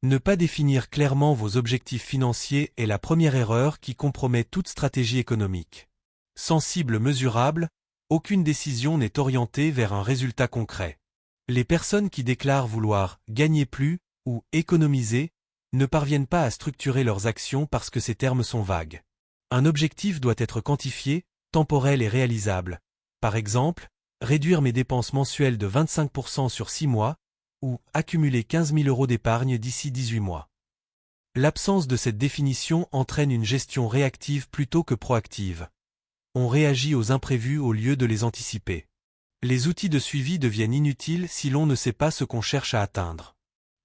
Ne pas définir clairement vos objectifs financiers est la première erreur qui compromet toute stratégie économique. Sans cible mesurable, aucune décision n'est orientée vers un résultat concret. Les personnes qui déclarent vouloir gagner plus ou économiser ne parviennent pas à structurer leurs actions parce que ces termes sont vagues. Un objectif doit être quantifié, temporel et réalisable. Par exemple, réduire mes dépenses mensuelles de 25% sur 6 mois, ou accumuler 15 000 € d'épargne d'ici 18 mois. L'absence de cette définition entraîne une gestion réactive plutôt que proactive. On réagit aux imprévus au lieu de les anticiper. Les outils de suivi deviennent inutiles si l'on ne sait pas ce qu'on cherche à atteindre.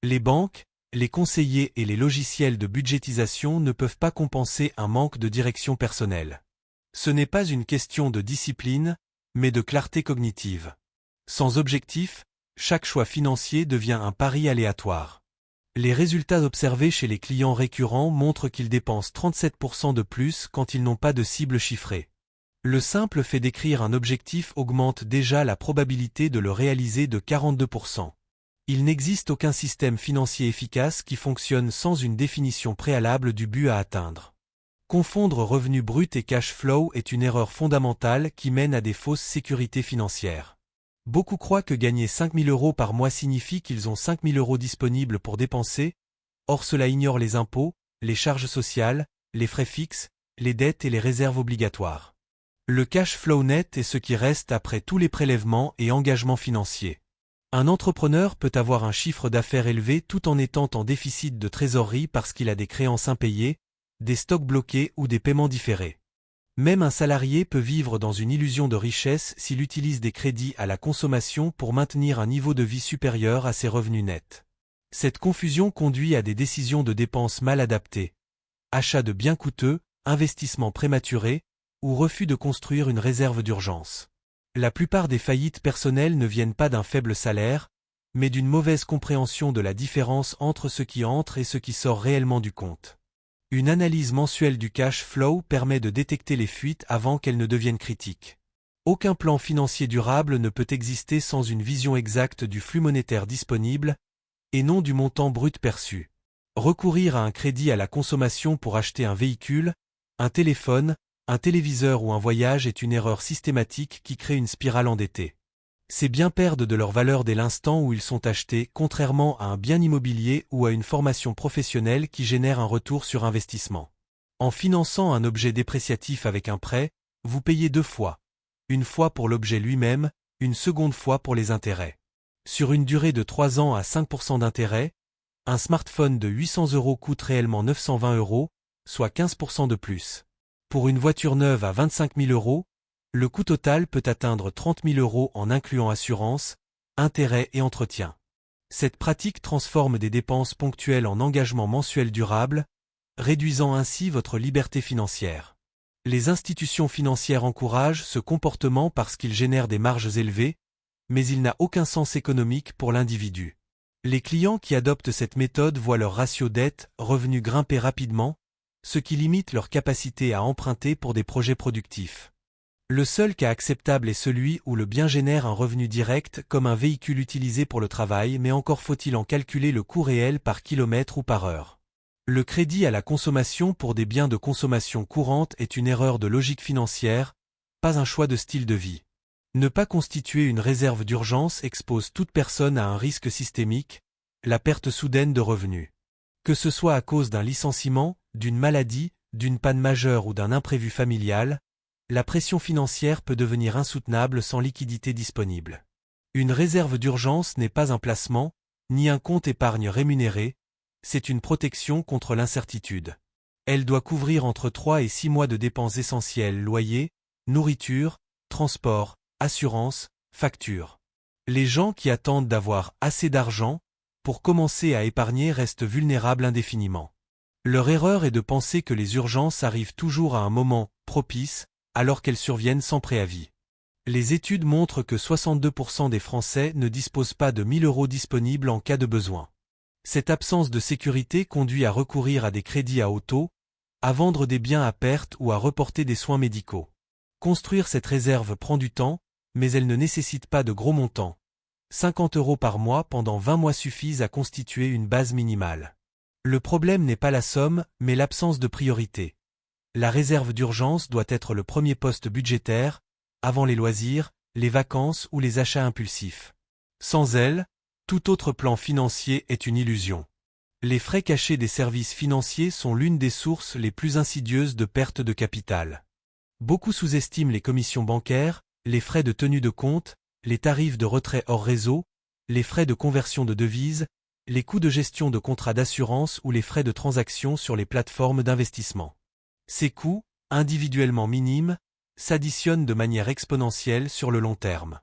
Les banques, les conseillers et les logiciels de budgétisation ne peuvent pas compenser un manque de direction personnelle. Ce n'est pas une question de discipline, mais de clarté cognitive. Sans objectif, chaque choix financier devient un pari aléatoire. Les résultats observés chez les clients récurrents montrent qu'ils dépensent 37% de plus quand ils n'ont pas de cible chiffrée. Le simple fait d'écrire un objectif augmente déjà la probabilité de le réaliser de 42%. Il n'existe aucun système financier efficace qui fonctionne sans une définition préalable du but à atteindre. Confondre revenu brut et cash flow est une erreur fondamentale qui mène à des fausses sécurités financières. Beaucoup croient que gagner 5 000 € par mois signifie qu'ils ont 5 000 € disponibles pour dépenser, or cela ignore les impôts, les charges sociales, les frais fixes, les dettes et les réserves obligatoires. Le cash flow net est ce qui reste après tous les prélèvements et engagements financiers. Un entrepreneur peut avoir un chiffre d'affaires élevé tout en étant en déficit de trésorerie parce qu'il a des créances impayées, des stocks bloqués ou des paiements différés. Même un salarié peut vivre dans une illusion de richesse s'il utilise des crédits à la consommation pour maintenir un niveau de vie supérieur à ses revenus nets. Cette confusion conduit à des décisions de dépenses mal adaptées. Achat de biens coûteux, investissement prématuré, ou refus de construire une réserve d'urgence. La plupart des faillites personnelles ne viennent pas d'un faible salaire, mais d'une mauvaise compréhension de la différence entre ce qui entre et ce qui sort réellement du compte. Une analyse mensuelle du cash flow permet de détecter les fuites avant qu'elles ne deviennent critiques. Aucun plan financier durable ne peut exister sans une vision exacte du flux monétaire disponible, et non du montant brut perçu. Recourir à un crédit à la consommation pour acheter un véhicule, un téléphone, un téléviseur ou un voyage est une erreur systématique qui crée une spirale endettée. Ces biens perdent de leur valeur dès l'instant où ils sont achetés, contrairement à un bien immobilier ou à une formation professionnelle qui génère un retour sur investissement. En finançant un objet dépréciatif avec un prêt, vous payez 2 fois. Une fois pour l'objet lui-même, une seconde fois pour les intérêts. Sur une durée de 3 ans à 5% d'intérêt, un smartphone de 800 € coûte réellement 920 €, soit 15% de plus. Pour une voiture neuve à 25 000 €, le coût total peut atteindre 30 000 € en incluant assurance, intérêts et entretien. Cette pratique transforme des dépenses ponctuelles en engagements mensuels durables, réduisant ainsi votre liberté financière. Les institutions financières encouragent ce comportement parce qu'il génère des marges élevées, mais il n'a aucun sens économique pour l'individu. Les clients qui adoptent cette méthode voient leur ratio dette-revenu grimper rapidement, ce qui limite leur capacité à emprunter pour des projets productifs. Le seul cas acceptable est celui où le bien génère un revenu direct comme un véhicule utilisé pour le travail, mais encore faut-il en calculer le coût réel par kilomètre ou par heure. Le crédit à la consommation pour des biens de consommation courante est une erreur de logique financière, pas un choix de style de vie. Ne pas constituer une réserve d'urgence expose toute personne à un risque systémique, la perte soudaine de revenus. Que ce soit à cause d'un licenciement, d'une maladie, d'une panne majeure ou d'un imprévu familial, la pression financière peut devenir insoutenable sans liquidité disponible. Une réserve d'urgence n'est pas un placement, ni un compte épargne rémunéré, c'est une protection contre l'incertitude. Elle doit couvrir entre 3 et 6 mois de dépenses essentielles: loyer, nourriture, transport, assurance, facture. Les gens qui attendent d'avoir assez d'argent pour commencer à épargner restent vulnérables indéfiniment. Leur erreur est de penser que les urgences arrivent toujours à un moment propice, alors qu'elles surviennent sans préavis. Les études montrent que 62% des Français ne disposent pas de 1 000 € disponibles en cas de besoin. Cette absence de sécurité conduit à recourir à des crédits à haut taux, à vendre des biens à perte ou à reporter des soins médicaux. Construire cette réserve prend du temps, mais elle ne nécessite pas de gros montants. 50 € par mois pendant 20 mois suffisent à constituer une base minimale. Le problème n'est pas la somme, mais l'absence de priorité. La réserve d'urgence doit être le premier poste budgétaire, avant les loisirs, les vacances ou les achats impulsifs. Sans elle, tout autre plan financier est une illusion. Les frais cachés des services financiers sont l'une des sources les plus insidieuses de perte de capital. Beaucoup sous-estiment les commissions bancaires, les frais de tenue de compte, les tarifs de retrait hors réseau, les frais de conversion de devises, les coûts de gestion de contrats d'assurance ou les frais de transaction sur les plateformes d'investissement. Ces coûts, individuellement minimes, s'additionnent de manière exponentielle sur le long terme.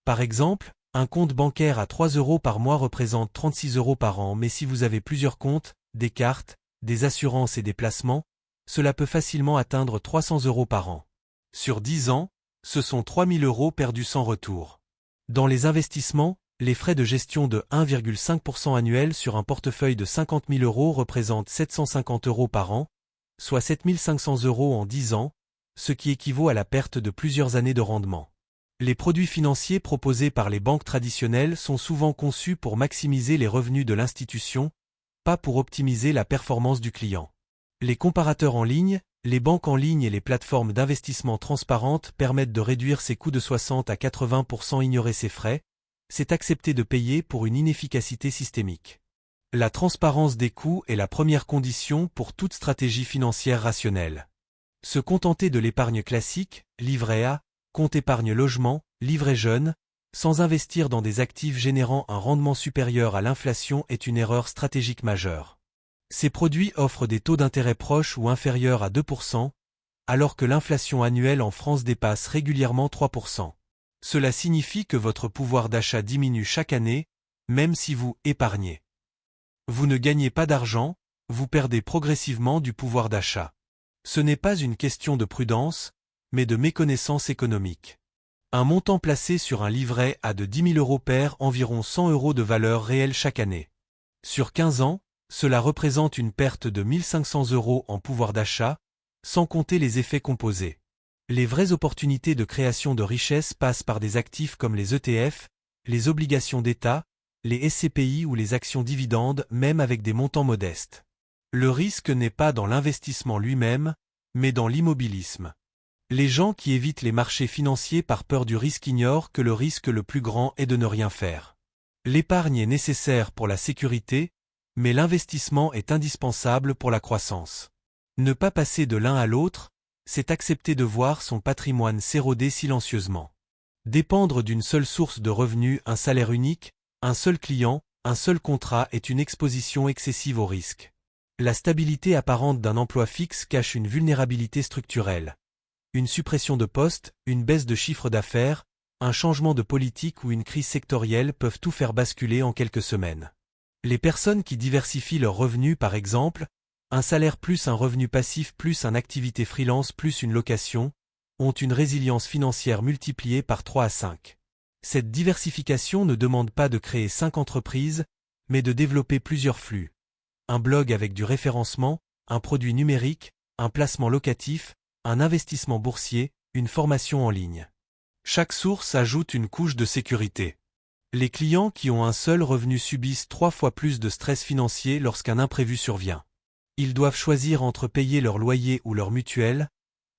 Par exemple, un compte bancaire à 3 € par mois représente 36 € par an, mais si vous avez plusieurs comptes, des cartes, des assurances et des placements, cela peut facilement atteindre 300 € par an. Sur 10 ans, ce sont 3 000 € perdus sans retour. Dans les investissements, les frais de gestion de 1,5% annuels sur un portefeuille de 50 000 € représentent 750 € par an, soit 7 500 € en 10 ans, ce qui équivaut à la perte de plusieurs années de rendement. Les produits financiers proposés par les banques traditionnelles sont souvent conçus pour maximiser les revenus de l'institution, pas pour optimiser la performance du client. Les comparateurs en ligne, les banques en ligne et les plateformes d'investissement transparentes permettent de réduire ses coûts de 60 à 80%. Ignorer ses frais, c'est accepter de payer pour une inefficacité systémique. La transparence des coûts est la première condition pour toute stratégie financière rationnelle. Se contenter de l'épargne classique, livret A, compte épargne logement, livret jeune, sans investir dans des actifs générant un rendement supérieur à l'inflation est une erreur stratégique majeure. Ces produits offrent des taux d'intérêt proches ou inférieurs à 2%, alors que l'inflation annuelle en France dépasse régulièrement 3%. Cela signifie que votre pouvoir d'achat diminue chaque année, même si vous épargnez. Vous ne gagnez pas d'argent, vous perdez progressivement du pouvoir d'achat. Ce n'est pas une question de prudence, mais de méconnaissance économique. Un montant placé sur un livret A de 10 000 € perd environ 100 € de valeur réelle chaque année. Sur 15 ans, cela représente une perte de 1 500 € en pouvoir d'achat, sans compter les effets composés. Les vraies opportunités de création de richesse passent par des actifs comme les ETF, les obligations d'État, les SCPI ou les actions dividendes, même avec des montants modestes. Le risque n'est pas dans l'investissement lui-même, mais dans l'immobilisme. Les gens qui évitent les marchés financiers par peur du risque ignorent que le risque le plus grand est de ne rien faire. L'épargne est nécessaire pour la sécurité, mais l'investissement est indispensable pour la croissance. Ne pas passer de l'un à l'autre, c'est accepter de voir son patrimoine s'éroder silencieusement. Dépendre d'une seule source de revenus, un salaire unique, un seul client, un seul contrat est une exposition excessive au risque. La stabilité apparente d'un emploi fixe cache une vulnérabilité structurelle. Une suppression de poste, une baisse de chiffre d'affaires, un changement de politique ou une crise sectorielle peuvent tout faire basculer en quelques semaines. Les personnes qui diversifient leurs revenus, par exemple, un salaire plus un revenu passif plus une activité freelance plus une location, ont une résilience financière multipliée par 3 à 5. Cette diversification ne demande pas de créer 5 entreprises, mais de développer plusieurs flux. Un blog avec du référencement, un produit numérique, un placement locatif, un investissement boursier, une formation en ligne. Chaque source ajoute une couche de sécurité. Les clients qui ont un seul revenu subissent 3 fois plus de stress financier lorsqu'un imprévu survient. Ils doivent choisir entre payer leur loyer ou leur mutuelle,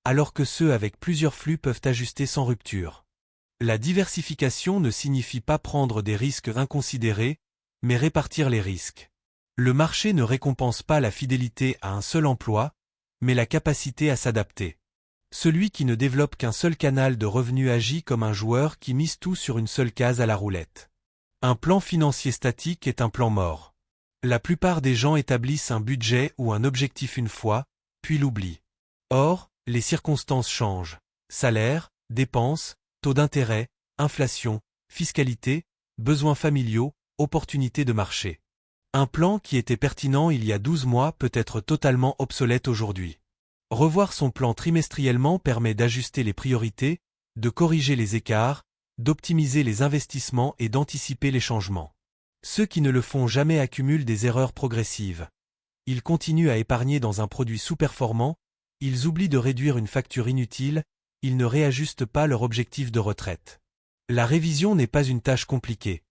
alors que ceux avec plusieurs flux peuvent ajuster sans rupture. La diversification ne signifie pas prendre des risques inconsidérés, mais répartir les risques. Le marché ne récompense pas la fidélité à un seul emploi, mais la capacité à s'adapter. Celui qui ne développe qu'un seul canal de revenus agit comme un joueur qui mise tout sur une seule case à la roulette. Un plan financier statique est un plan mort. La plupart des gens établissent un budget ou un objectif une fois, puis l'oublient. Or, les circonstances changent. Salaire, dépenses, taux d'intérêt, inflation, fiscalité, besoins familiaux, opportunités de marché. Un plan qui était pertinent il y a 12 mois peut être totalement obsolète aujourd'hui. Revoir son plan trimestriellement permet d'ajuster les priorités, de corriger les écarts, d'optimiser les investissements et d'anticiper les changements. Ceux qui ne le font jamais accumulent des erreurs progressives. Ils continuent à épargner dans un produit sous-performant, ils oublient de réduire une facture inutile, ils ne réajustent pas leur objectif de retraite. La révision n'est pas une tâche compliquée.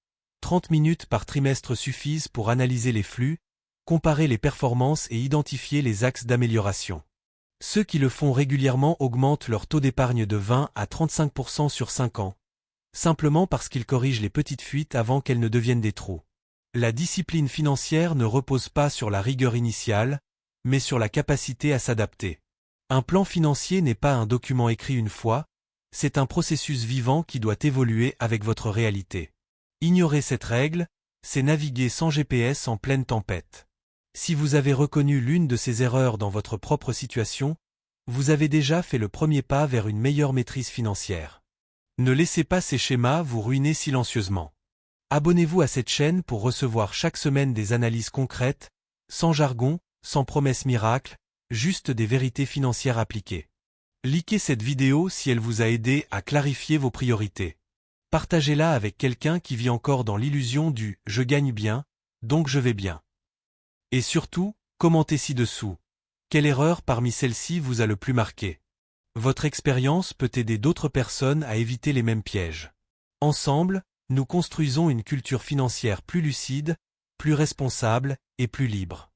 30 minutes par trimestre suffisent pour analyser les flux, Comparez les performances et identifiez les axes d'amélioration. Ceux qui le font régulièrement augmentent leur taux d'épargne de 20 à 35% sur 5 ans, simplement parce qu'ils corrigent les petites fuites avant qu'elles ne deviennent des trous. La discipline financière ne repose pas sur la rigueur initiale, mais sur la capacité à s'adapter. Un plan financier n'est pas un document écrit une fois, c'est un processus vivant qui doit évoluer avec votre réalité. Ignorer cette règle, c'est naviguer sans GPS en pleine tempête. Si vous avez reconnu l'une de ces erreurs dans votre propre situation, vous avez déjà fait le premier pas vers une meilleure maîtrise financière. Ne laissez pas ces schémas vous ruiner silencieusement. Abonnez-vous à cette chaîne pour recevoir chaque semaine des analyses concrètes, sans jargon, sans promesses miracles, juste des vérités financières appliquées. Likez cette vidéo si elle vous a aidé à clarifier vos priorités. Partagez-la avec quelqu'un qui vit encore dans l'illusion du « je gagne bien, donc je vais bien ». Et surtout, commentez ci-dessous. Quelle erreur parmi celles-ci vous a le plus marqué? Votre expérience peut aider d'autres personnes à éviter les mêmes pièges. Ensemble, nous construisons une culture financière plus lucide, plus responsable et plus libre.